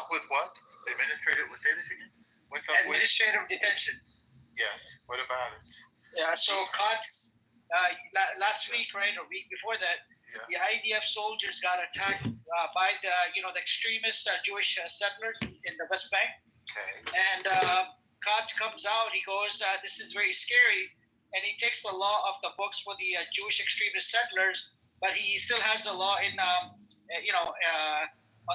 up with what? Administrative, say this again? What's up administrative detention. Yes. What about it? Yeah, so COTS, last week, right, or week before that, the IDF soldiers got attacked by the extremist Jewish settlers in the West Bank. Okay. And COTS comes out, he goes, this is very scary, and he takes the law off the books for the Jewish extremist settlers, but he still has the law in, on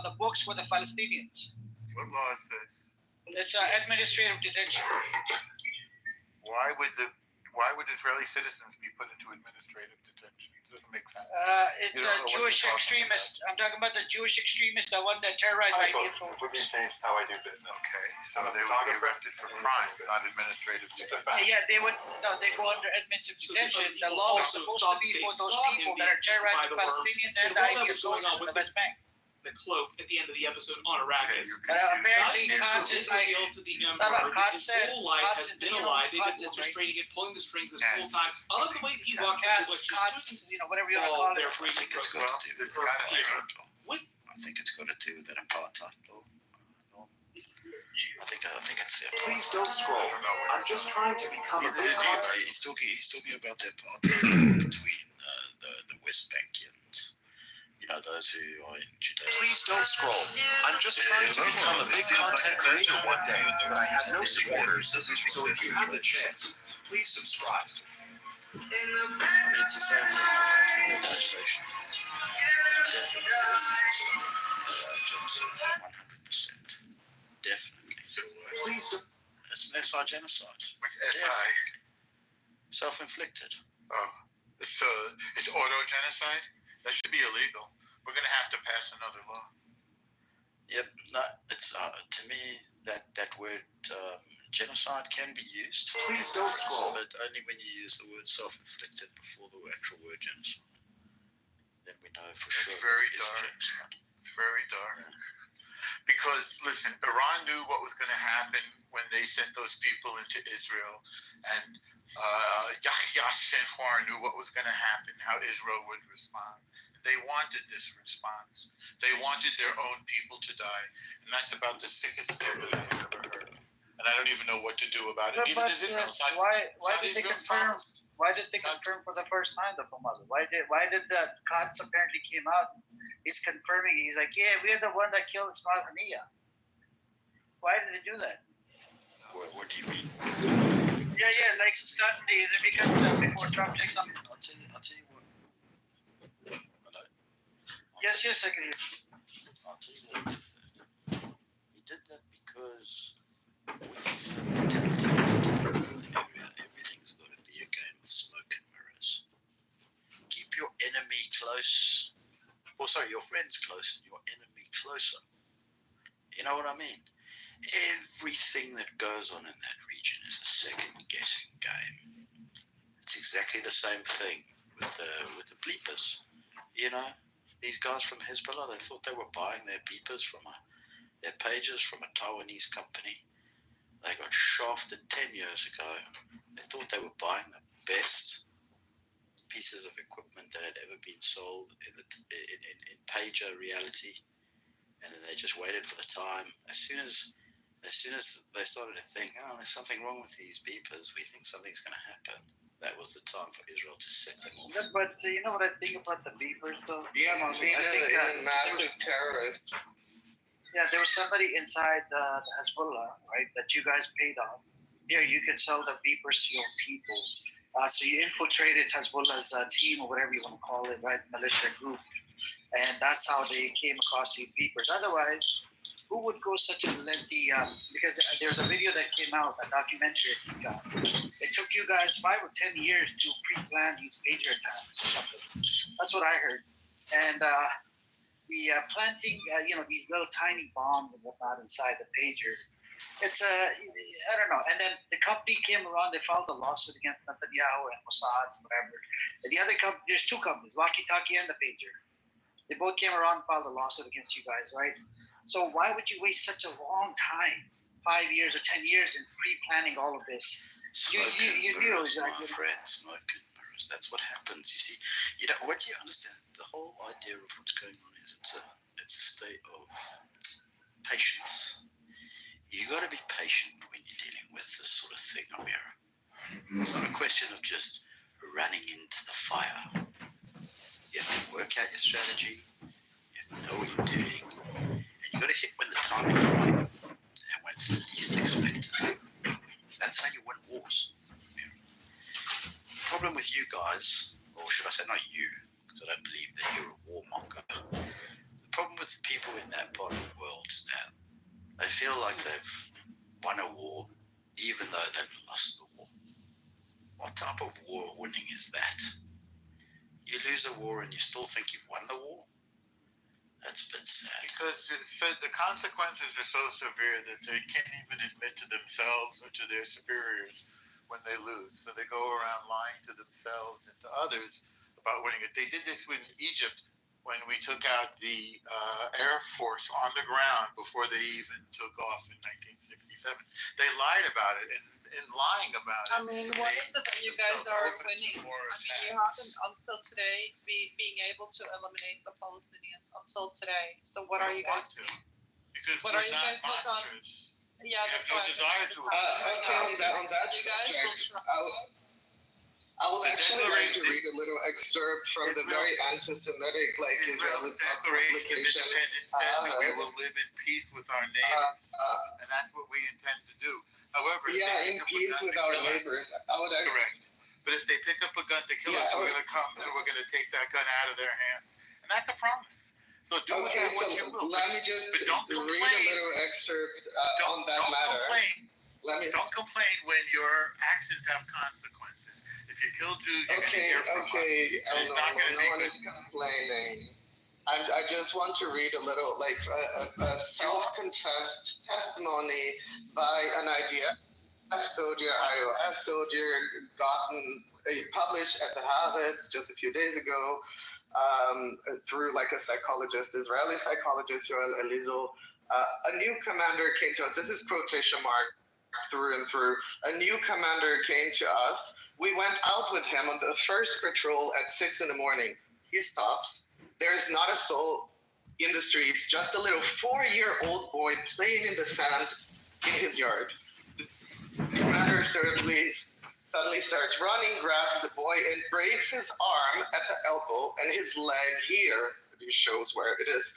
the books for the Palestinians. What law is this? It's administrative detention. Why would Israeli citizens be put into administrative detention? It doesn't make sense. It's a Jewish extremist. I'm talking about the Jewish extremist, the one that terrorized IDF soldiers. Would be changed how I do business. Okay, so they would be arrested for crimes, not administrative detention. Yeah, they go under administrative detention. The law is supposed to be for those people that are terrorizing Palestinians and the IDF soldiers in the West Bank. The cloak at the end of the episode on Arrakis. Apparently, COTS is like, to the Emperor. His whole life has been a lie. They've been orchestrating it, pulling the strings this whole time. I love the way that he walks into what COTS, whatever you want to call it. I think it's got to do with apartheid law. I think it's got to do with that apartheid law. I think it's the apartheid. Please don't scroll. I'm just trying to become a big content. He's talking about the apartheid between the West Bankians. Those who are in Judea. Please don't scroll. I'm just trying to become a big content creator one day, but I have no supporters. So if you have the chance, please subscribe. It's the same thing with motivation. Definitely. 100%. Definitely. Please don't. It's an SI genocide. Which SI? Self-inflicted. Oh, it's auto-genocide? That should be illegal. We're going to have to pass another law. Yep. No, it's to me that word genocide can be used. Please don't scroll. But only when you use the word self-inflicted before the actual word genocide. Then we know for sure. It's very dark. It's very dark. Because, listen, Iran knew what was going to happen when they sent those people into Israel. And Yahya Sinwar knew what was going to happen, how Israel would respond. They wanted this response. They wanted their own people to die. And that's about the sickest thing that I've ever heard. And I don't even know what to do about it. Why did they confirm? Why did they confirm for the first time the Hamas? Why did the COTS apparently came out? He's confirming. He's like, yeah, we're the one that killed Ismail Haniyeh. Why did they do that? What do you mean? Yeah, like suddenly, is it because before Trump takes on? I'll tell you what. Hello? Yes, I can hear. I'll tell you what he did that because with the mentality of the area, everything's got to be a game of smoke and mirrors. Keep your enemy close. Your friends close and your enemy closer. You know what I mean? Everything that goes on in that region is a second-guessing game. It's exactly the same thing with the bleepers. These guys from Hezbollah, they thought they were buying their beepers their pages from a Taiwanese company. They got shafted 10 years ago. They thought they were buying the best pieces of equipment that had ever been sold in pager reality, and then they just waited for the time. As soon as they started to think, there's something wrong with these beepers, we think something's going to happen, that was the time for Israel to set them off. Yeah, but you know what I think about the beepers, though? Yeah, I think massive terrorist. Yeah, there was somebody inside the Hezbollah, right, that you guys paid off. Here, you can sell the beepers to your people. So you infiltrated Hezbollah's team, or whatever you want to call it, right, militia group. And that's how they came across these beepers. Otherwise, who would go such a lengthy, because there's a video that came out, a documentary. It took you guys 5 or 10 years to pre-plan these pager attacks or something. That's what I heard. And the planting, these little tiny bombs and whatnot inside the pager, it's I don't know. And then the company came around, they filed a lawsuit against Netanyahu and Mossad, whatever. And the other company, there's two companies, Walkie Talkie and the pager. They both came around and filed a lawsuit against you guys, right? So why would you waste such a long time, 5 years or 10 years, in pre-planning all of this? Smoke and mirrors, my friend, smoke and mirrors. That's what happens. You see, what you understand, the whole idea of what's going on is it's a state of patience. question of just running into the fire. You have to work out your strategy. You have to know what you're doing. And you got to hit when the timing's right and when it's least expected. That's how you win wars. The problem with you guys, or should I say not you, because I don't believe that you're a warmonger. The problem with people in that part of the world is that they feel like they've won a war even though they've lost the war. What type of war winning is that? You lose a war and you still think you've won the war? That's a bit sad. Because the consequences are so severe that they can't even admit to themselves or to their superiors when they lose. So they go around lying to themselves and to others about winning it. They did this in Egypt when we took out the Air Force on the ground before they even took off in 1967. They lied about it, and in lying about it, I mean, what is it that you guys are winning? I mean, you haven't until today being able to eliminate the Palestinians until today. So what are you guys doing? Because What we're are you not guys on? monsters. Yeah, We have that's no why. desire to. Okay, on that You guys subject, will try. I would The actually like to declaration- read a little excerpt from the Israel- very anti-Semitic, like Israel's Declaration of Independence says that we will live in peace with our neighbors, and that's what we intend to do. However, if yeah, they in pick up a peace gun with to our kill us- neighbors. I would actually. Correct. But if they pick up a gun to kill us, Yeah, we're going to come and we're going to take that gun out of their hands, and that's a promise. So do with Okay, that what you so will. let me just but don't read a complain. little excerpt on Don't, that don't matter. complain. Let me. Don't complain when your actions have consequences. If you kill Jews, you're going to hear from us. Okay, It's not gonna no be one good. is complaining. I just want to read a little, like a self-confessed testimony by an IDF soldier, IOF soldier, published at the Harvard just a few days ago, through like a psychologist, Israeli psychologist, Joel Elizal. A new commander came to us. This is quotation mark through and through. A new commander came to us. We went out with him on the first patrol at 6 a.m. He stops. There's not a soul in the streets, just a little 4-year-old boy playing in the sand in his yard. The commander suddenly starts running, grabs the boy, and breaks his arm at the elbow and his leg here. It shows where it is.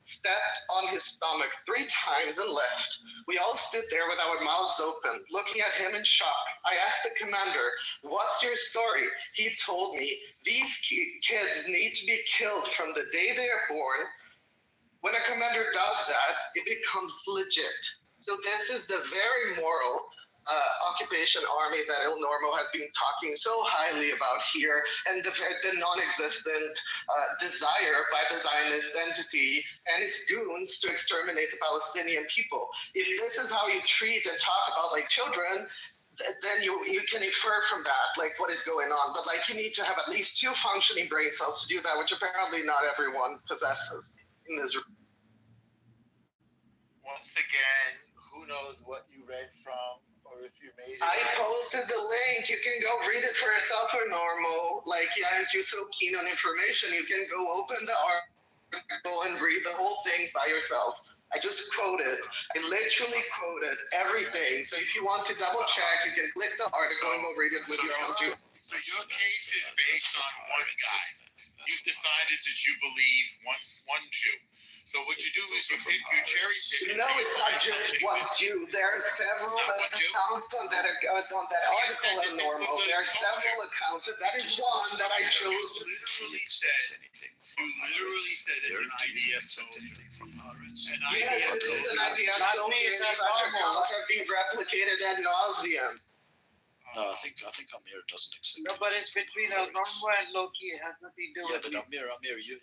Stepped on his stomach 3 times and left. We all stood there with our mouths open, looking at him in shock. I asked the commander, "What's your story?" He told me, "These kids need to be killed from the day they are born. When a commander does that, it becomes legit." So this is the very moral occupation army that Il Normo has been talking so highly about here, and the non-existent desire by the Zionist entity and its goons to exterminate the Palestinian people. If this is how you treat and talk about like children, then you can infer from that like what is going on. But like you need to have at least 2 functioning brain cells to do that, which apparently not everyone possesses in this room. Once again, who knows what you read from or if you made it. I posted the link. You can go read it for yourself or normal. Like, yeah, aren't you so keen on information? You can go open the article and read the whole thing by yourself. I just quoted. I literally quoted everything. So if you want to double check, you can click the article and go read it with your own too. So your case is based on one guy. You've decided that you believe one Jew. So what you do is you pick your cherry pick. No, it's not just one Jew. There are several accounts on that article in normal. There are several accounts. That is one that I chose. You literally said it's an IDF soldier. An Yes, IDF this is an soldier. idea. Soldiers such accounts have been replicated ad nauseum. No, I think Amir doesn't accept. No, but it's between El Normo and Loki. It has nothing to do Yeah, with but me. Amir, you're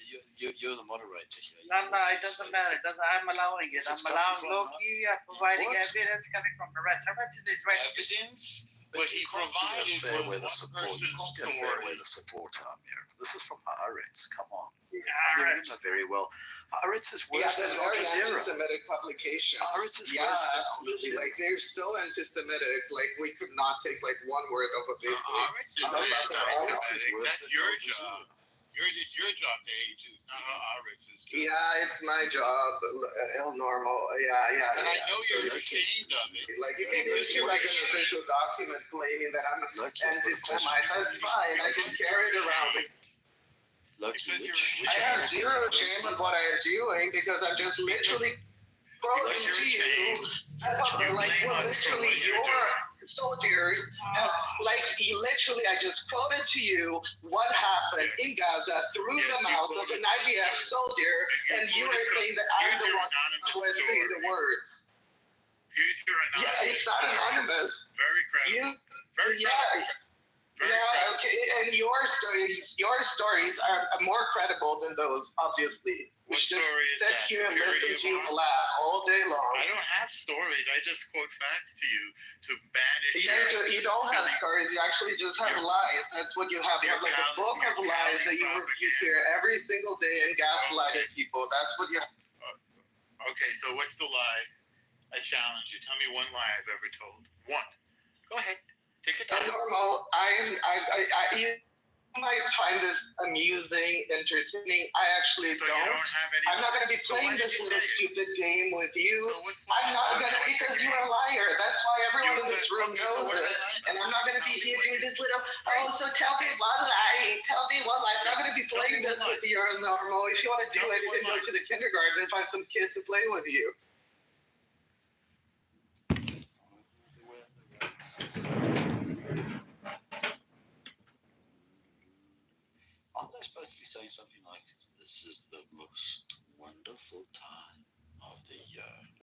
the moderator here. No, it doesn't matter. I'm allowing it. I'm allowing Loki. I'm providing evidence coming from Haaretz. Haaretz is Israeli. Evidence? What he provided was one person's story. The support, Amir. This is from Haaretz. Come on. Haaretz. You know very well. Haaretz is Yeah, worse that's than Al very Jazeera. anti-Semitic publication. Haaretz is Yeah, worse than Al absolutely. Jazeera. Like they're so anti-Semitic. Like we could not take like one word of what they say. Haaretz is How about that? anti-Semitic. That's your job. It's your job to hate Jews, not Ariz's. Yeah, it's my job. El Normal. Yeah. And I know you're ashamed of it. Like, you can issue like an official document claiming that I'm an anti-Semite. That's fine. I can carry it around. Loki, I have zero shame of what I am doing because I'm just literally quoting to you. Like, well, literally, your soldiers have, like, I just quoted to you what happened in Gaza through the mouth of an IDF soldier, and you are saying that I'm the one who is saying the words. Here's your anonymous. Yeah, it's not anonymous. Very credible. Very Yeah. credible. Very credible. Okay, and your stories are more credible than those, obviously. What story is Sit that? here and The listen purity to you of laugh all day long. I don't have stories. I just quote facts to you to banish You don't have stories. You actually just have lies. That's what you have. You have like a book of lies that you hear every single day and gaslighting people. That's what you have. Okay, so what's the lie? I challenge you. Tell me one lie I've ever told. One. Go ahead. Take your time. Normal. You might find this amusing, entertaining. I actually So don't. you don't have any. I'm not going to be So why playing did this you little say it? stupid game with you. So what's I'm not going to, because you're a liar. That's why everyone in this room knows it. And I'm not going to be here doing this little, oh, so tell me one lie. Tell me one lie. I'm not going to be playing this with you. Normal. If you want to do it, you can go to the kindergarten and find some kids to play with you.